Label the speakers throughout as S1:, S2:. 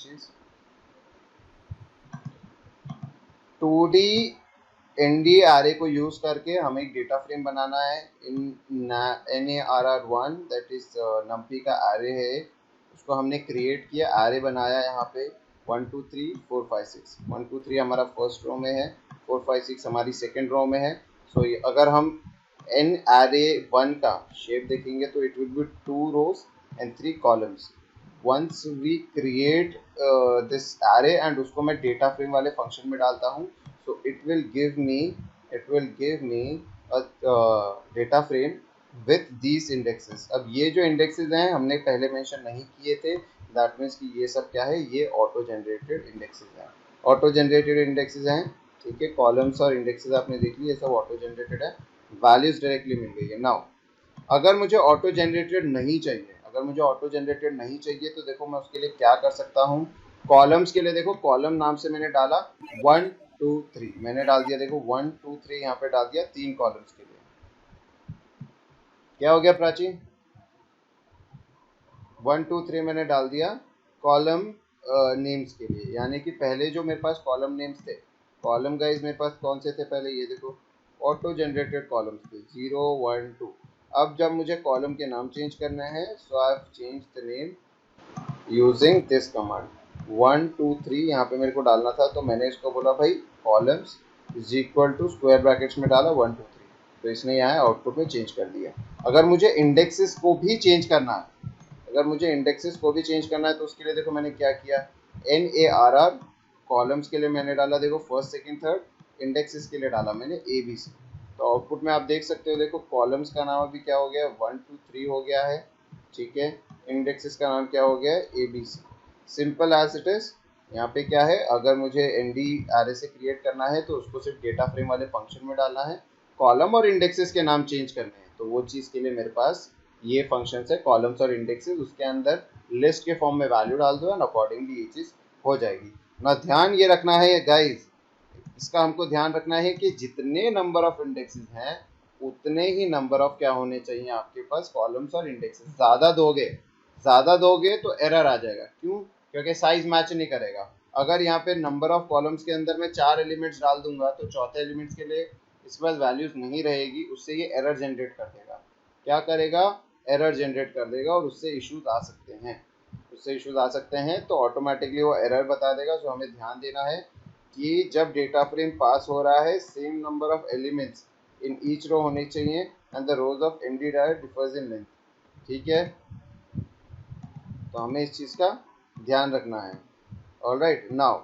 S1: चीज, 2D ND array को use करके हमें एक डेटा फ्रेम बनाना है इन NARR1, दैट इज numpy का array है, उसको हमने क्रिएट किया, array बनाया यहाँ पे 1 2 3 4 5 6, 1 2 3 हमारा फर्स्ट रो में है, 4 5 6 हमारी सेकेंड रो में है। सो अगर हम n array 1 का शेप देखेंगे तो it will be 2 rows and 3 columns। Once we create this array and उसको मैं डेटा फ्रेम वाले फंक्शन में डालता हूँ, so it will give me a data frame with these indexes। अब ये जो indexes हैं हमने पहले मेंशन नहीं किए थे, that means कि ये सब क्या है, ये ऑटो जनरेटेड इंडेक्सेस हैं, ऑटो जनरेटेड इंडेक्सेस हैं, ठीक है। कॉलम्स और इंडेक्सेस आपने देख ली, ये सब ऑटो जनरेटेड है, वैल्यूज डायरेक्टली मिल गई है। नाउ अगर मुझे ऑटो जनरेटेड नहीं चाहिए, अगर मुझे ऑटो जनरेटेड नहीं चाहिए तो देखो मैं उसके लिए क्या कर सकता हूँ। कॉलम्स के लिए देखो, कॉलम नाम से मैंने डाला 1 2 3, मैंने डाल दिया, देखो 1 2 3 यहाँ पे डाल दिया 3 कॉलम्स के लिए। क्या हो गया प्राची, 1 2 3 मैंने डाल दिया कॉलम नेम्स के लिए, यानी कि पहले जो मेरे पास कॉलम नेम्स थे, कॉलम गाइज मेरे पास कौन से थे पहले, ये देखो ऑटो जनरेटेड कॉलम्स थे 0 1 2। अब जब मुझे कॉलम के नाम चेंज करना है, so I have change the name using this command 1 2 3, यहाँ पे मेरे को डालना था, तो मैंने इसको बोला भाई columns is equal to square brackets में डाला 1 2 3, तो इसने यहाँ आउटपुट में चेंज कर दिया। अगर मुझे इंडेक्सेस को भी चेंज करना है, अगर मुझे इंडेक्सेस को भी चेंज करना है तो उसके लिए देखो मैंने क्या किया, NARR कॉलम्स के लिए मैंने डाला देखो फर्स्ट सेकंड थर्ड, इंडेक्सेस के लिए डाला मैंने ABC। तो आउटपुट में आप देख सकते हो, देखो कॉलम्स का नाम अभी क्या हो गया 1 2 3 हो गया है, ठीक है। इंडेक्सेस का नाम क्या हो गया है ABC, simple as it is. यहाँ पे क्या है, अगर मुझे ND array से क्रिएट करना है तो उसको सिर्फ डेटा फ्रेम वाले फंक्शन में डालना है, कॉलम और इंडेक्सेस के नाम चेंज करने हैं तो वो चीज़ के लिए मेरे पास ये फंक्शन है कॉलम्स और इंडेक्सेस, उसके अंदर लिस्ट के फॉर्म में वैल्यू डाल दो एंड अकॉर्डिंगली ये चीज़ हो जाएगी ना। ध्यान ये रखना है गाइस, इसका हमको ध्यान रखना है कि जितने नंबर ऑफ इंडेक्सेस हैं उतने ही नंबर ऑफ क्या होने चाहिए आपके पास कॉलम्स और इंडेक्सेस। ज़्यादा दोगे तो एरर आ जाएगा, क्यों, क्योंकि साइज मैच नहीं करेगा। अगर यहाँ पे नंबर ऑफ कॉलम्स के अंदर मैं 4 एलिमेंट्स डाल दूंगा तो चौथे एलिमेंट्स के लिए इसके पास वैल्यूज नहीं रहेगी, उससे ये एरर जनरेट कर देगा। क्या करेगा, एरर जनरेट कर देगा और उससे इश्यूज आ सकते हैं, तो ऑटोमेटिकली वो एरर बता देगा। तो हमें ध्यान देना है कि जब डेटा फ्रेम पास हो रहा है same number of elements in each row होने चाहिए and the rows of ND array differs in length, ठीक है। तो हमें इस चीज़ का ध्यान रखना है। ऑलराइट, नाउ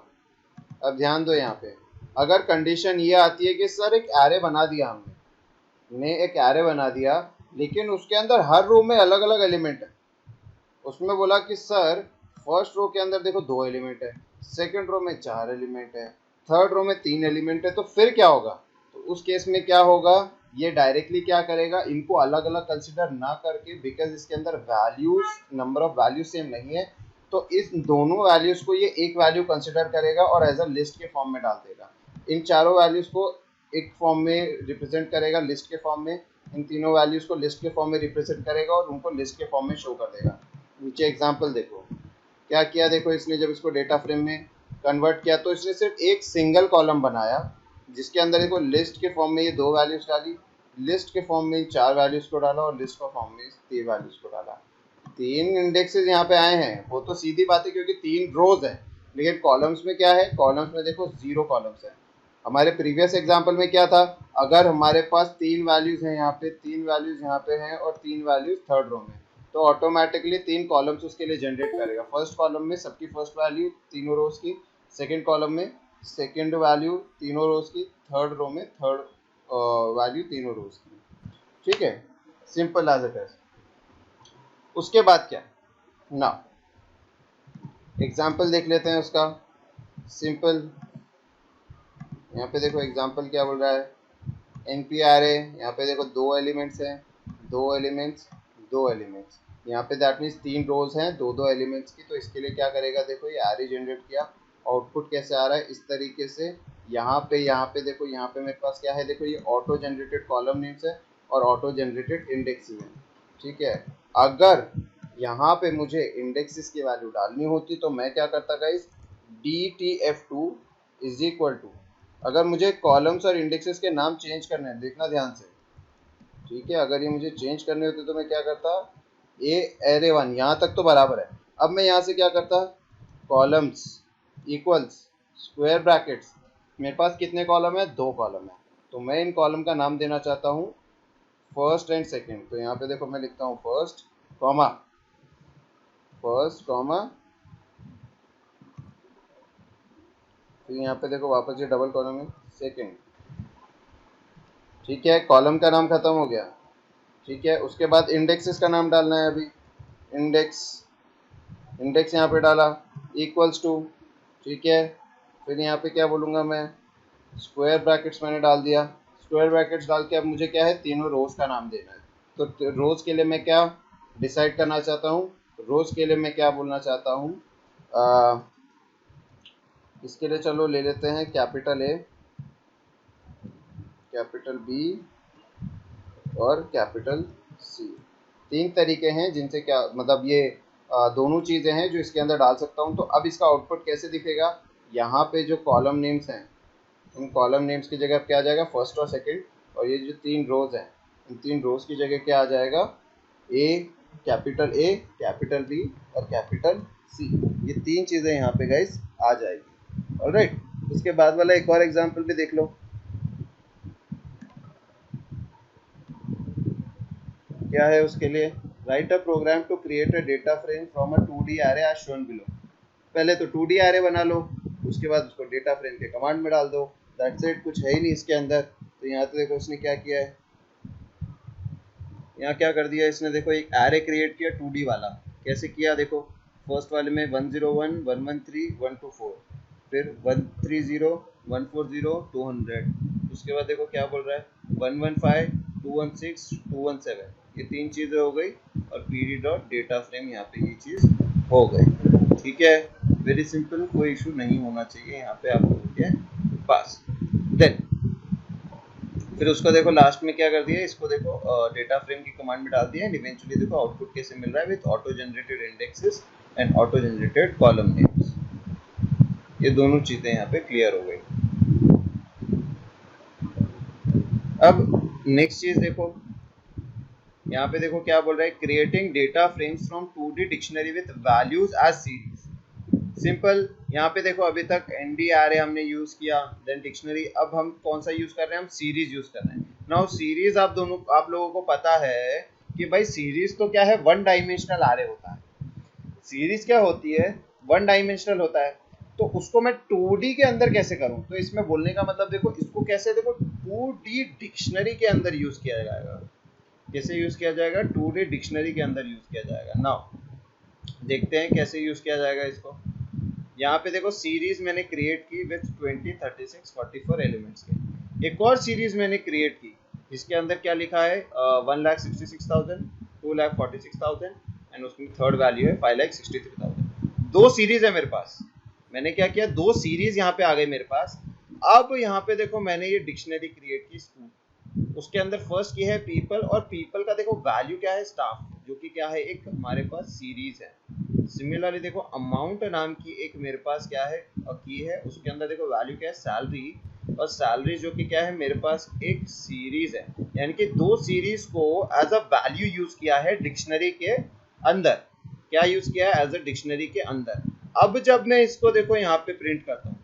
S1: अब ध्यान दो, यहाँ पे अगर कंडीशन ये आती है कि सर एक एरे बना दिया हमने एक एरे बना दिया, लेकिन उसके अंदर हर रो में अलग अलग एलिमेंट है, उसमें बोला कि सर फर्स्ट रो के अंदर देखो 2 एलिमेंट है, सेकंड रो में 4 एलिमेंट है, थर्ड रो में 3 एलिमेंट है, तो फिर क्या होगा, तो उस केस में क्या होगा, ये डायरेक्टली क्या करेगा, इनको अलग अलग कंसिडर ना करके, बिकॉज इसके अंदर values number of values same नहीं है, तो इस दोनों वैल्यूज को ये एक वैल्यू कंसिडर करेगा और एज अ लिस्ट के फॉर्म में डाल देगा। इन चारों वैल्यूज को एक फॉर्म में रिप्रेजेंट करेगा लिस्ट के फॉर्म में, इन तीनों वैल्यूज को लिस्ट के फॉर्म में रिप्रेजेंट करेगा और उनको लिस्ट के फॉर्म में शो कर देगा। नीचे एग्जांपल देखो क्या किया, देखो इसने जब इसको डेटा फ्रेम में कन्वर्ट किया तो इसने सिर्फ एक सिंगल कॉलम बनाया जिसके अंदर देखो लिस्ट के फॉर्म में ये 2 वैल्यूज डाली, लिस्ट के फॉर्म में 4 वैल्यूज को डाला और लिस्ट के फॉर्म में 3 वैल्यूज को डाला। 3 इंडेक्सेस यहाँ पे आए हैं, वो तो सीधी बात है क्योंकि 3 रोज है, लेकिन कॉलम्स में क्या है, कॉलम्स में देखो 0 कॉलम्स है। हमारे प्रीवियस एग्जाम्पल में क्या था, अगर हमारे पास 3 वैल्यूज हैं यहाँ पे, 3 वैल्यूज यहाँ पे हैं और 3 वैल्यूज थर्ड रो में, तो ऑटोमेटिकली 3 कॉलम्स उसके लिए जनरेट करेगा। फर्स्ट कॉलम में सबकी फर्स्ट वैल्यू तीनों रोज की, सेकंड कॉलम में सेकंड वैल्यू तीनों रोज की, थर्ड रो में थर्ड वैल्यू तीनों रोज की, ठीक है, सिंपल एज इट इज। उसके बाद क्या, ना एग्जाम्पल देख लेते हैं उसका, सिंपल। यहाँ पे देखो एग्जाम्पल क्या बोल रहा है, NP array, यहाँ पे देखो 2 एलिमेंट्स हैं, 2 एलिमेंट्स 2 एलिमेंट्स, यहाँ पे दैट मीन्स 3 रोज हैं 2 एलिमेंट्स की। तो इसके लिए क्या करेगा, देखो ये एरे जनरेट किया, आउटपुट कैसे आ रहा है इस तरीके से। यहाँ पे देखो, यहाँ पे मेरे पास क्या है, देखो ये ऑटो जनरेटेड कॉलम नेम्स है और ऑटो जनरेटेड इंडेक्स है, ठीक है। अगर यहाँ पे मुझे इंडेक्सेस की वैल्यू डालनी होती तो मैं क्या करता guys, DTF2 is equal to, अगर मुझे कॉलम्स और इंडेक्सेस के नाम चेंज करने हैं, देखना ध्यान से, ठीक है, अगर ये मुझे चेंज करने होते तो मैं क्या करता, ए एरे वन, यहाँ तक तो बराबर है। अब मैं यहाँ से क्या करता, कॉलम्स इक्वल्स स्क्वायर ब्रैकेट्स, मेरे पास कितने कॉलम है, 2 कॉलम है, तो मैं इन कॉलम का नाम देना चाहता हूँ फर्स्ट एंड सेकंड। तो यहाँ पे देखो मैं लिखता हूँ फर्स्ट कॉमा, फिर यहाँ पे देखो वापस ये डबल कॉलम है सेकंड, ठीक है, कॉलम का नाम खत्म हो गया, ठीक है। उसके बाद इंडेक्सेस का नाम डालना है अभी, इंडेक्स, इंडेक्स यहाँ पे डाला इक्वल्स टू, ठीक है, फिर यहाँ पे क्या बोलूँगा मैं, स्क्वायर ब्रैकेट्स मैंने डाल दिया, स्क्वायर ब्रैकेट्स डाल के अब मुझे क्या है, तीनों रोज का नाम देना है। तो रोज के लिए मैं क्या डिसाइड करना चाहता हूँ, रोज के लिए मैं क्या बोलना चाहता हूँ, इसके लिए चलो ले लेते हैं कैपिटल ए, कैपिटल बी और कैपिटल सी। 3 तरीके हैं जिनसे क्या मतलब ये दोनों चीज़ें हैं जो इसके अंदर डाल सकता हूँ। तो अब इसका आउटपुट कैसे दिखेगा, यहाँ पे जो कॉलम नेम्स हैं, इन कॉलम नेम्स की जगह क्या आ जाएगा, फर्स्ट और सेकंड, और ये जो 3 रोज हैं, इन 3 रोज की जगह क्या आ जाएगा, ए कैपिटल बी और कैपिटल सी। ये 3 चीज़ें यहाँ पे गाइस आ जाएगी। ऑलराइट, उसके बाद वाला एक और एग्जांपल भी देख लो, क्या है उसके लिए, write a program to create a data frame from a 2D array as shown below. पहले तो 2D एरे बना लो, उसके बाद उसको डेटा फ्रेम के कमांड में डाल दो, दैट्स इट, कुछ है ही नहीं इसके अंदर। तो यहाँ तो देखो उसने क्या किया है, यहाँ क्या कर दिया इसने, देखो एक एरे क्रिएट किया 2D वाला। कैसे किया देखो, फर्स्ट वाले में 101 113 124, फिर 130 140 200, उसके बाद देखो क्या बोल रहा है 115 216 217, ये 3 चीज़ें हो गई, और pd डॉट डेटा फ्रेम यहाँ पे ये चीज़ हो गई, ठीक है। वेरी सिंपल, कोई इशू नहीं होना चाहिए यहाँ पे आप लोगों के पास। देन फिर उसको देखो लास्ट में क्या कर दिया, इसको देखो डेटा फ्रेम की कमांड में डाल दिया, एंड इवेंचुअली देखो आउटपुट कैसे मिल रहा है, with auto generated indexes and auto generated column names. ये दोनों चीजें यहाँ पे क्लियर हो गई। अब नेक्स्ट चीज देखो, यहाँ पे देखो क्या बोल रहा है, creating data frames from 2D dictionary with values as series. Simple, यहाँ पे देखो अभी तक एनडी एरे हमने यूज किया, देन डिक्शनरी, अब हम कौन सा यूज कर रहे हैं, हम सीरीज यूज कर रहे हैं। नाउ सीरीज आप लोगों को पता है कि भाई सीरीज तो क्या है, 1 डायमेंशनल एरे होता है। सीरीज क्या होती है, 1 डायमेंशनल होता है। तो उसको मैं 2D के अंदर कैसे करूं, तो इसमें बोलने का मतलब देखो, इसको कैसे देखो 2D डिक्शनरी के अंदर यूज किया जाएगा। कैसे यूज किया जाएगा, 2D डिक्शनरी के अंदर यूज किया जाएगा। नाउ देखते हैं कैसे यूज किया जाएगा इसको। यहाँ पे देखो सीरीज मैंने क्रिएट की विथ 20 36 44 एलिमेंट्स के। एक और सीरीज मैंने क्रिएट की जिसके अंदर क्या लिखा है, 1,66,000 2,46,000 एंड उसमें थर्ड वैल्यू है 5,63,000। 2 सीरीज है मेरे पास। मैंने क्या किया, 2 सीरीज यहाँ पे आ गई मेरे पास। अब यहाँ पे देखो मैंने ये डिक्शनरी क्रिएट की स्कूल, उसके अंदर फर्स्ट की है पीपल, और पीपल का देखो वैल्यू क्या है, स्टाफ, जो कि क्या है, एक हमारे पास सीरीज है। सिमिलरली देखो अमाउंट नाम की एक मेरे पास क्या है की है, उसके अंदर देखो वैल्यू क्या है, सैलरी, और सैलरी जो कि क्या है मेरे पास एक सीरीज है। यानी कि 2 सीरीज को एज अ वैल्यू यूज किया है डिक्शनरी के अंदर। क्या यूज किया है, एज अ डिक्शनरी के अंदर। अब जब मैं इसको देखो यहाँ पे प्रिंट करता हूँ,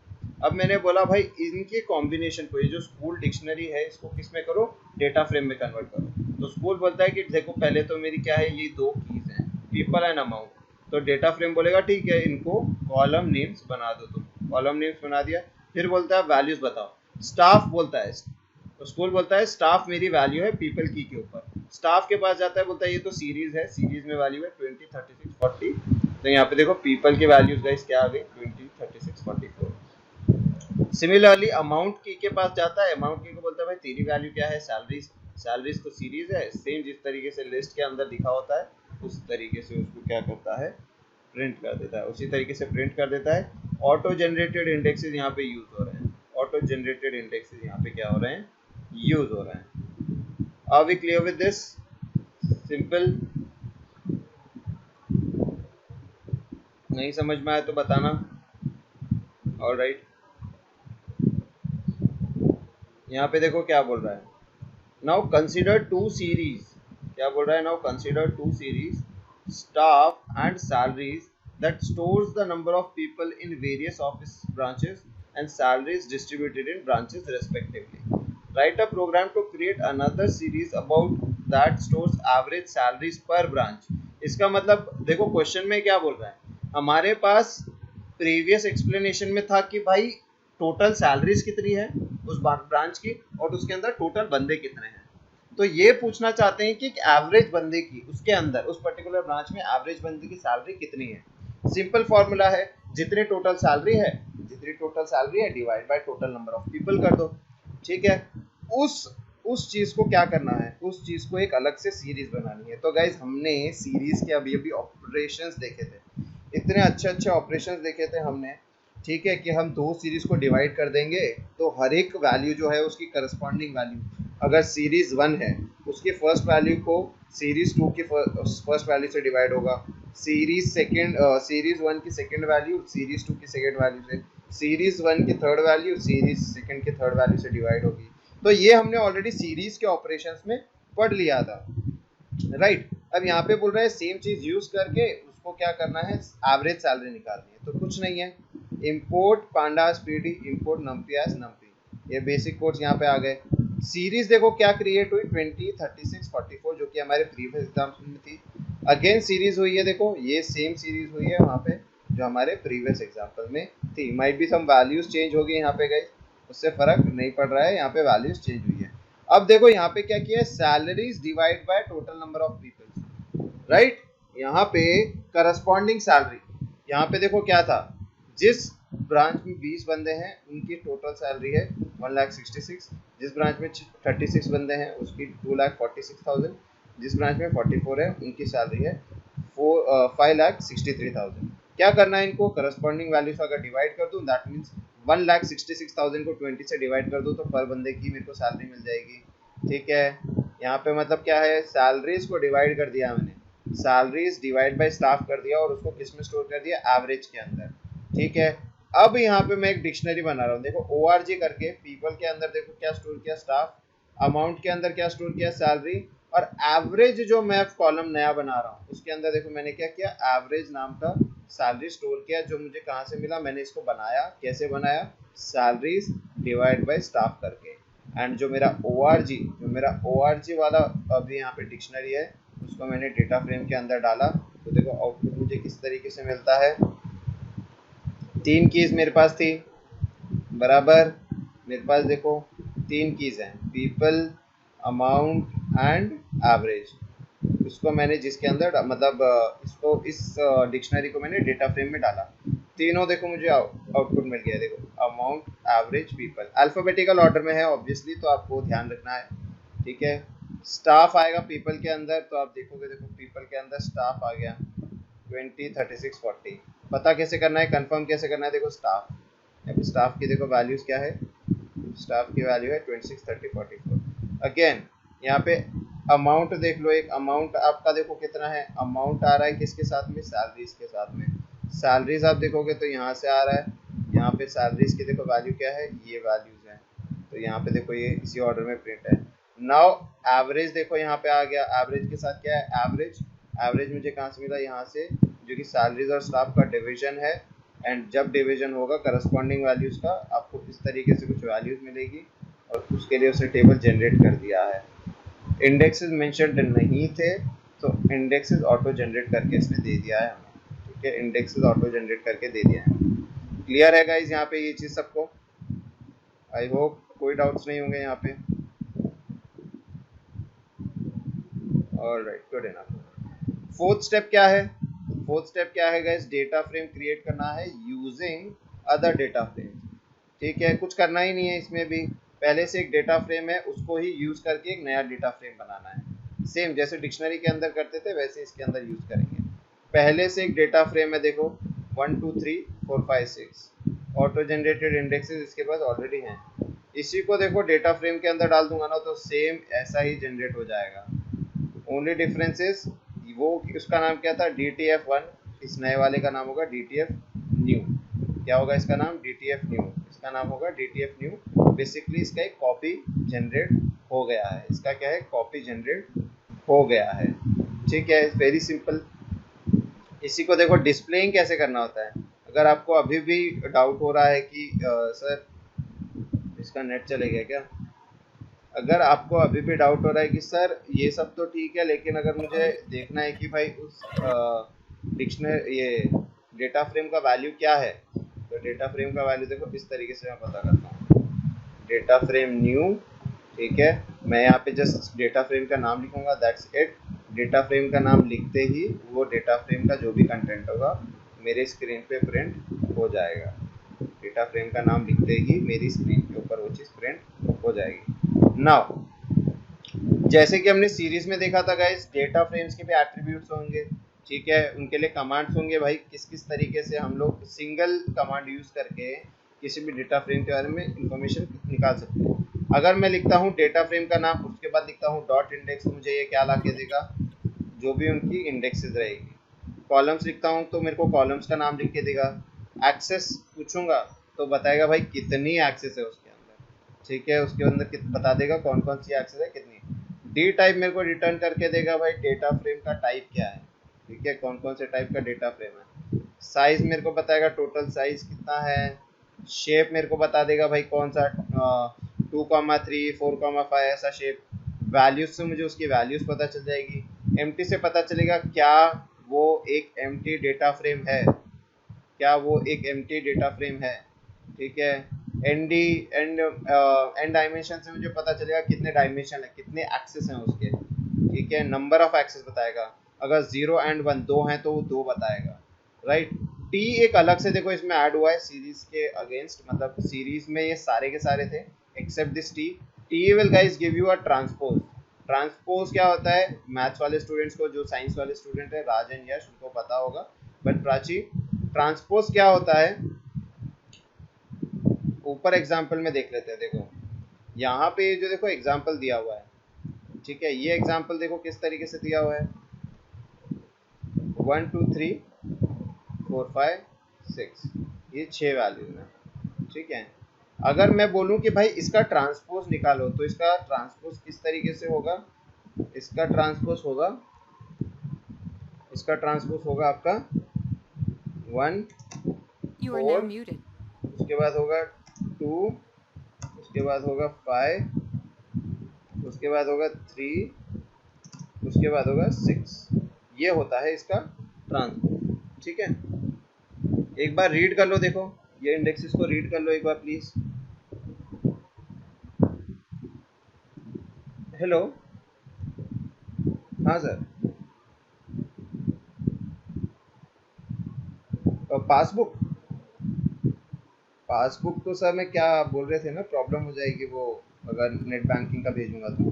S1: अब मैंने बोला भाई इनके कॉम्बिनेशन को, ये जो स्कूल डिक्शनरी है इसको किस में करो, डेटा फ्रेम में कन्वर्ट करो। तो स्कूल बोलता है कि देखो पहले तो मेरी क्या है, ये 2 कीज हैं, पीपल एंड अमाउंट। तो डेटा फ्रेम बोलेगा ठीक है, इनको कॉलम नेम्स बना दो, तुम कॉलम नेम्स बना दिया। फिर बोलता है वैल्यूज बताओ, स्टाफ बोलता है, तो स्कूल बोलता है स्टाफ मेरी वैल्यू है पीपल की के ऊपर। स्टाफ के पास जाता है, बोलता है ये तो सीरीज है, सीरीज में वैल्यू है 20 36 40। तो यहाँ पे देखो पीपल की वैल्यूज गाइस क्या आ गई, 20 36 44। सिमिलरली अमाउंट की के पास जाता है, अमाउंट की को बोलता है भाई तेरी वैल्यू क्या है, सैलरीज, सैलरीज तो सीरीज है, सेम जिस तरीके से लिस्ट के अंदर लिखा होता है उस तरीके से उसको क्या करता है, प्रिंट कर देता है, उसी तरीके से प्रिंट कर देता है। ऑटो जनरेटेड इंडेक्सेस यहाँ पे यूज हो रहे हैं, ऑटो जनरेटेड इंडेक्सेस यहाँ पे क्या हो रहे हैं, यूज हो रहे हैं। Are we clear with this, simple. नहीं समझ में आया तो बताना। ऑलराइट, यहाँ पे देखो क्या बोल रहा है, नाउ कंसिडर टू सीरीज, क्या बोल रहा है, now consider two series staff and salaries that stores the number of people in various office branches and salaries distributed in branches respectively. Write a program to create another series about that stores average salaries per branch. इसका मतलब देखो question में क्या बोल रहा है, हमारे पास previous explanation में था कि भाई टोटल सैलरीज कितनी है उस ब्रांच की और उसके अंदर टोटल बंदे कितने हैं। तो ये पूछना चाहते हैं कि एक एवरेज बंदे की उसके अंदर उस पर्टिकुलर ब्रांच में एवरेज बंदे की सैलरी कितनी है। सिंपल फॉर्मूला है, जितनी टोटल सैलरी है divide by total number of people कर दो। ठीक है, उस चीज को क्या करना है, उस चीज को एक अलग से सीरीज बनानी है। तो गाइज हमने सीरीज के अभी अभी ऑपरेशंस देखे थे, इतने अच्छे अच्छे ऑपरेशंस देखे थे हमने। ठीक है, कि हम दो सीरीज को डिवाइड कर देंगे तो हर एक वैल्यू जो है उसकी करस्पॉन्डिंग वैल्यू, अगर सीरीज 1 है उसकी फर्स्ट वैल्यू को सीरीज 2 की फर्स्ट वैल्यू से डिवाइड होगा, सीरीज 1 की सेकंड वैल्यू सीरीज 2 की सेकंड वैल्यू से, सीरीज 1 की थर्ड वैल्यू सीरीज सेकंड की थर्ड वैल्यू से डिवाइड होगी। तो ये हमने ऑलरेडी सीरीज के ऑपरेशंस में पढ़ लिया था, राइट। अब यहाँ पे बोल रहा है सेम चीज यूज करके उसको क्या करना है, एवरेज सैलरी निकालनी है। तो कुछ नहीं है, import pandas PD, import numpy as numpy, ये बेसिक कोड्स यहाँ पे आ गए। सीरीज देखो क्या क्रिएट हुई 20, 36, 44 जो कि हमारे प्रीवियस एग्जाम्स में थी। अगेन सीरीज हुई है, देखो ये सेम सीरीज हुई है वहाँ पे जो हमारे प्रीवियस एग्जाम्पल में थी। Might be some values change हो गई यहाँ पे गाइस, उससे फर्क नहीं पड़ रहा है, यहाँ पे वैल्यूज चेंज हुई है। अब देखो यहाँ पे क्या किया है, salaries divide by total number of people, right. यहाँ पे करस्पॉन्डिंग सैलरी, यहाँ पे देखो क्या था, जिस ब्रांच में 20 बंदे हैं उनकी टोटल सैलरी है 1,66,000, जिस ब्रांच में 36 बंदे हैं उसकी 2,46,000, जिस ब्रांच में 44 है उनकी सैलरी है 5,63,000। क्या करना है इनको, करस्पॉन्डिंग वैल्यूज अगर डिवाइड कर दूं दैट मीन्स 1,66,000 को 20 से डिवाइड कर दूं तो पर बंदे की मेरे को सैलरी मिल जाएगी। ठीक है, यहाँ पे मतलब क्या है, सैलरीज को डिवाइड कर दिया मैंने, सैलरीज डिवाइड बाय स्टाफ कर दिया और उसको किस में स्टोर कर दिया, एवरेज के अंदर। ठीक है, अब यहाँ पे मैं एक डिक्शनरी बना रहा हूँ, देखो ORG करके पीपल के अंदर देखो क्या स्टोर किया, स्टाफ, अमाउंट के अंदर क्या स्टोर किया, सैलरी, और एवरेज जो मैं कॉलम नया बना रहा हूँ उसके अंदर देखो मैंने क्या किया, एवरेज नाम का सैलरी स्टोर किया, जो मुझे कहाँ से मिला, मैंने इसको बनाया, कैसे बनाया, सैलरीज डिवाइड बाय स्टाफ करके। एंड जो मेरा ORG वाला अभी यहाँ पे डिक्शनरी है उसको मैंने डेटा फ्रेम के अंदर डाला। तो देखो आउटपुट मुझे किस तरीके से मिलता है, 3 कीज मेरे पास थी, बराबर, मेरे पास देखो 3 कीज हैं, पीपल, अमाउंट एंड एवरेज। इसको मैंने जिसके अंदर मतलब इसको इस डिक्शनरी को मैंने डेटा फ्रेम में डाला, तीनों देखो मुझे आउटपुट मिल गया। देखो amount, average, people, alphabetical order में है ऑब्वियसली, तो आपको ध्यान रखना है। ठीक है, स्टाफ आएगा पीपल के अंदर, तो आप देखोगे देखो पीपल के अंदर स्टाफ आ गया 20, 36, 40। पता कैसे करना है, कंफर्म कैसे करना है, देखो स्टाफ की देखो वैल्यूज क्या है, स्टाफ की वैल्यू है 26, 30, 44। अगेन यहाँ पे अमाउंट देख लो, एक अमाउंट आपका देखो कितना है, अमाउंट आ रहा है किसके साथ में, सैलरीज के साथ में। सैलरीज आप देखोगे तो यहाँ से आ रहा है, यहाँ पे सैलरीज की देखो वैल्यू क्या है, ये वैल्यूज है, तो यहाँ पे देखो ये इसी ऑर्डर में प्रिंट है। नाउ एवरेज देखो यहाँ पे आ गया, एवरेज के साथ क्या है, एवरेज मुझे कहाँ से मिला, यहाँ से, जो कि सैलरीज और स्टाफ का डिवीजन है। एंड जब डिवीजन होगा करस्पॉन्डिंग वैल्यूज का आपको इस तरीके से कुछ वैल्यूज मिलेगी, और उसके लिए उसने टेबल जनरेट कर दिया है। इंडेक्सेस मेंशन्ड नहीं थे तो इंडेक्सेस ऑटो जनरेट करके इसने दे दिया है हमें। ठीक है, इंडेक्सेस ऑटो जनरेट करके दे दिया है। क्लियर है गाइस यहाँ पे ये चीज़ सबको, आई होप कोई डाउट्स नहीं होंगे यहाँ पे। Alright, good enough. Fourth step क्या है गाइस, डेटा फ्रेम क्रिएट करना है यूजिंग अदर डेटा फ्रेम। ठीक है, कुछ करना ही नहीं है इसमें भी, पहले से एक डेटा फ्रेम है उसको ही यूज करके एक नया डेटा फ्रेम बनाना है। सेम जैसे डिक्शनरी के अंदर करते थे वैसे इसके अंदर यूज करेंगे। पहले से एक डेटा फ्रेम है देखो 1, 2, 3, 4, 5, 6 ऑटो जनरेटेड इंडेक्सेस इसके पास ऑलरेडी हैं। इसी को देखो डेटा फ्रेम के अंदर डाल दूंगा ना तो सेम ऐसा ही जनरेट हो जाएगा। ओनली डिफरेंस इज वो उसका नाम क्या था, DTF1, इस नए वाले का नाम होगा DTF न्यू। क्या होगा इसका नाम? DTF new. इसका नाम होगा DTF न्यू। बेसिकली इसका एक कॉपी जनरेट हो गया है। इसका क्या है? कॉपी जनरेट हो गया है। ठीक है, वेरी सिंपल। इसी को देखो डिस्प्लेइंग कैसे करना होता है। अगर आपको अभी भी डाउट हो रहा है कि सर इसका नेट चले गया क्या, अगर आपको अभी भी डाउट हो रहा है कि सर ये सब तो ठीक है, लेकिन अगर मुझे देखना है कि भाई उस डिक्शनरी ये डेटा फ्रेम का वैल्यू क्या है, तो डेटा फ्रेम का वैल्यू देखो इस तरीके से मैं पता करता हूँ। डेटा फ्रेम न्यू, ठीक है, मैं यहाँ पे जस्ट डेटा फ्रेम का नाम लिखूंगा, दैट्स इट। डेटा फ्रेम का नाम लिखते ही वो डेटा फ्रेम का जो भी कंटेंट होगा मेरे स्क्रीन पे प्रिंट हो जाएगा। डेटा फ्रेम का नाम लिखते ही मेरी स्क्रीन के ऊपर वो चीज़ प्रिंट हो जाएगी। नाउ जैसे कि हमने सीरीज में देखा था गाइस, डेटा फ्रेम्स के भी एट्रीब्यूट्स होंगे, ठीक है, उनके लिए कमांड्स होंगे। भाई किस किस तरीके से हम लोग सिंगल कमांड यूज करके किसी भी डेटा फ्रेम के बारे में इंफॉर्मेशन निकाल सकते हैं। अगर मैं लिखता हूँ डेटा फ्रेम का नाम, उसके बाद लिखता हूँ डॉट इंडेक्स, तो मुझे ये क्या ला के देगा? जो भी उनकी इंडेक्सेस रहेगी। कॉलम्स लिखता हूँ तो मेरे को कॉलम्स का नाम लिख के देगा। एक्सेस पूछूंगा तो बताएगा भाई कितनी एक्सेस है उसके अंदर, ठीक है, उसके अंदर बता देगा कौन कौन सी एक्सेस है कितनी। डी टाइप मेरे को रिटर्न करके देगा भाई डेटा फ्रेम का टाइप क्या है, ठीक है, कौन कौन से टाइप का डेटा फ्रेम है। साइज मेरे को बताएगा टोटल साइज कितना है। शेप मेरे को बता देगा भाई कौन सा 2,3 4,5 ऐसा शेप। वैल्यूज से मुझे उसकी वैल्यूज पता चल जाएगी। एम्प्टी से पता चलेगा क्या वो एक एम्प्टी डेटा फ्रेम है, क्या वो एक एम्प्टी डेटा फ्रेम है, ठीक है। एंड डायमेंशन से मुझे पता चलेगा कितने डायमेंशन है, कितने एक्सेस हैं उसके, ठीक है। नंबर ऑफ एक्सेस बताएगा, अगर 0 एंड 1 दो हैं तो वो 2 बताएगा, राइट। टी एक अलग से देखो इसमें ऐड हुआ है सीरीज के अगेंस्ट, मतलब सीरीज में ये सारे के सारे थे except this T. T will guys give you a transpose. Transpose क्या होता है? मैथ्स वाले स्टूडेंट्स को, जो साइंस वाले स्टूडेंट है राज एंड यश, उनको पता होगा, बट प्राची ट्रांसपोज क्या होता है ऊपर एग्जाम्पल में देख लेते हैं। देखो यहाँ पे जो देखो एग्जाम्पल दिया हुआ है, ठीक है, ये एग्जाम्पल देखो किस तरीके से दिया हुआ है, 1 2 3 4 5 6, ये 6 वैल्यूज हैं, ठीक है। अगर मैं बोलूं कि भाई इसका ट्रांसपोज निकालो, तो इसका ट्रांसपोज किस तरीके से होगा? इसका ट्रांसपोज होगा, इसका ट्रांसपोज होगा आपका 1 4, उसके बाद होगा 2, उसके बाद होगा 5, उसके बाद होगा 3, उसके बाद होगा 6। ये होता है इसका ट्रांसपोज, ठीक है। एक बार रीड कर लो, देखो ये इंडेक्सेस को रीड कर लो एक बार प्लीज। हेलो, हाँ सर। पासबुक, पासबुक तो सर मैं क्या बोल रहे थे ना, प्रॉब्लम हो जाएगी वो अगर नेट बैंकिंग का भेजूंगा तो।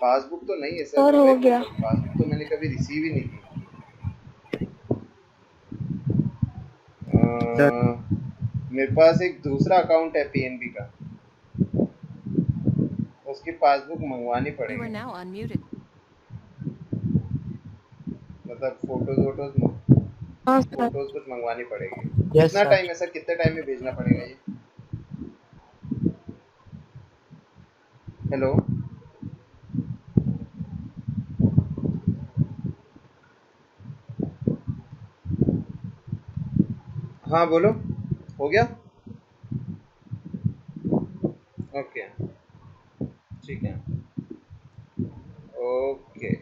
S1: पासबुक तो नहीं है सर,
S2: और हो गया।
S1: पासबुक तो मैंने कभी रिसीव ही नहीं की। मेरे पास एक दूसरा अकाउंट है पीएनबी का, उसकी पासबुक मंगवानी पड़ेगी, मतलब फोटोज वोटोज
S2: हाँ सर।
S1: फोटोज कुछ मंगवानी पड़ेगी।
S2: यस
S1: कितना
S2: सर।
S1: टाइम है सर, कितने टाइम में भेजना पड़ेगा ये? हेलो, हाँ बोलो, हो गया? ओके, ठीक है, ओके,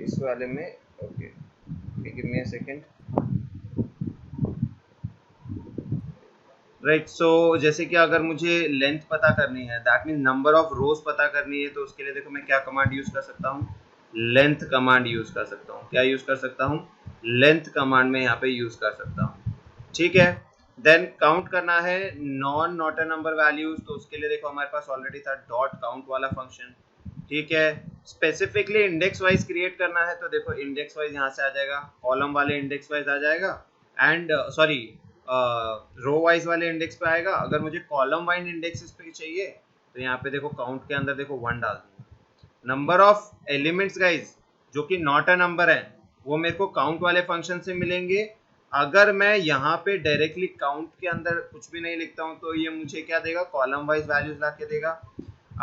S1: इस वाले में okay, give me a second. Right, so जैसे कि अगर मुझे लेंथ पता करनी है, that mean number of rows पता करनी है, तो उसके लिए देखो मैं क्या कमांड यूज कर सकता हूँ, लेंथ कमांड यूज कर सकता हूँ। क्या यूज कर सकता हूँ? लेंथ कमांड में यहाँ पे यूज कर सकता हूँ, ठीक है। देन काउंट करना है नॉट अ नंबर वैल्यूज, तो उसके लिए देखो हमारे पास ऑलरेडी था डॉट काउंट वाला फंक्शन, ठीक है। स्पेसिफिकली इंडेक्स वाइज क्रिएट करना है, तो देखो इंडेक्स वाइज यहाँ से आ जाएगा, कॉलम वाले इंडेक्स वाइज आ जाएगा, एंड सॉरी रो वाइज वाले इंडेक्स पे आएगा। अगर मुझे कॉलम वाइज इंडेक्सेस पे चाहिए तो यहाँ पे देखो काउंट के अंदर देखो 1 डाल दूंगा। नंबर ऑफ एलिमेंट्स गाइज, जो कि नॉट अ नंबर है वो मेरे को काउंट वाले फंक्शन से मिलेंगे। अगर मैं यहाँ पे डायरेक्टली काउंट के अंदर कुछ भी नहीं लिखता हूँ तो ये मुझे क्या देगा, कॉलम वाइज वैल्यूज ला के देगा।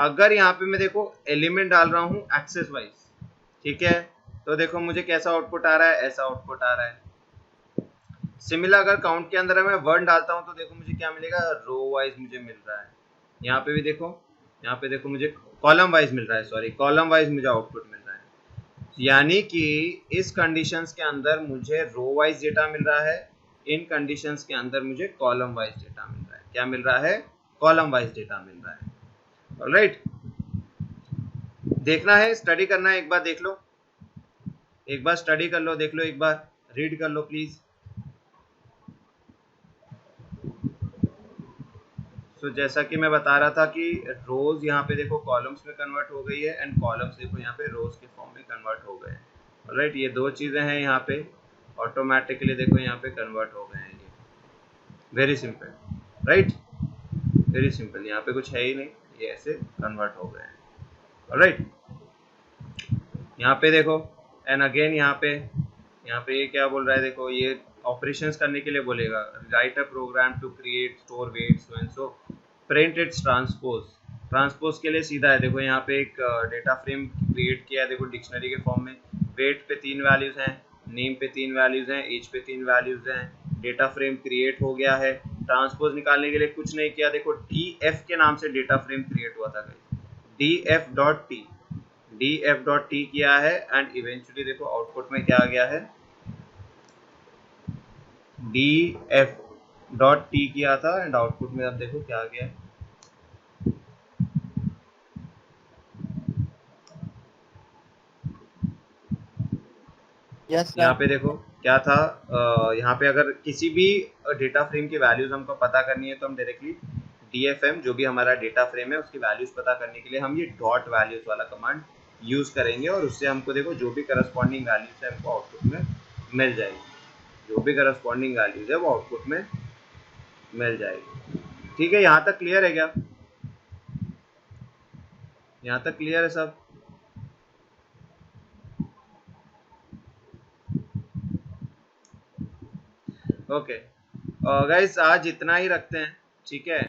S1: अगर यहाँ पे मैं देखो एलिमेंट डाल रहा हूँ एक्सेस वाइज, ठीक है, तो देखो मुझे कैसा आउटपुट आ रहा है, ऐसा आउटपुट आ रहा है। सिमिलर अगर काउंट के अंदर मैं वर्ड डालता हूँ तो देखो मुझे क्या मिलेगा, रो वाइज मुझे मिल रहा है। यहाँ पे भी देखो, यहाँ पे देखो मुझे कॉलम वाइज मिल रहा है, सॉरी कॉलम वाइज मुझे आउटपुट मिल रहा है। यानी कि इस कंडीशंस के अंदर मुझे रो वाइज डेटा मिल रहा है, इन कंडीशंस के अंदर मुझे कॉलम वाइज डेटा मिल रहा है। क्या मिल रहा है, कॉलम वाइज डेटा मिल रहा है। ऑलराइट, देखना है, स्टडी करना है, एक बार देख लो, एक बार स्टडी कर लो, देख लो, एक बार रीड कर लो प्लीज। तो जैसा कि मैं बता रहा था कि रोज यहाँ पे देखो कॉलम्स में कन्वर्ट हो गई है एंड कॉलम्स देखो यहाँ पे रोज के फॉर्म में कन्वर्ट हो गए हैं। ऑलराइट, ये दो चीजें हैं यहाँ पे ऑटोमेटिकली देखो यहाँ पे कन्वर्ट हो गए हैं। ये very simple, right, very simple, यहाँ पे कुछ है ही नहीं, ये ऐसे कन्वर्ट हो गए हैं। ऑलराइट, यहाँ पे देखो एंड अगेन यहाँ पे ये क्या बोल रहा है, देखो ये ऑपरेशंस करने के लिए बोलेगा, write a program to create store weight so and so print its transpose. Transpose के लिए सीधा है, देखो यहाँ पे एक डेटा फ्रेम क्रिएट किया है, देखो डिक्शनरी के फॉर्म में। वेट पे 3 वैल्यूज हैं, नेम पे 3 वैल्यूज हैं, एज पे 3 वैल्यूज हैं। डेटा फ्रेम क्रिएट हो गया है। ट्रांसपोज निकालने के लिए कुछ नहीं किया, देखो df के नाम से डेटा फ्रेम क्रिएट हुआ था, df.t, df.t किया है एंड इवेंचुअली देखो आउटपुट में क्या आ गया है, df.t किया था एंड आउटपुट में अब देखो क्या आ गया है।
S2: यस
S1: यहाँ
S2: सर।
S1: पे देखो क्या था, यहाँ पे अगर किसी भी डेटा फ्रेम की वैल्यूज हमको पता करनी है तो हम डायरेक्टली dfm जो भी हमारा डेटा फ्रेम है उसकी वैल्यूज पता करने के लिए हम ये डॉट वैल्यूज वाला कमांड यूज करेंगे और उससे हमको देखो जो भी करस्पॉन्डिंग वैल्यूज है हमको आउटपुट में मिल जाएगी। जो भी करस्पॉन्डिंग वैल्यूज है वो आउटपुट में मिल जाएगी। ठीक है, यहाँ तक क्लियर है क्या, यहाँ तक क्लियर है सब? ओके गाइस, आज इतना ही रखते हैं, ठीक है।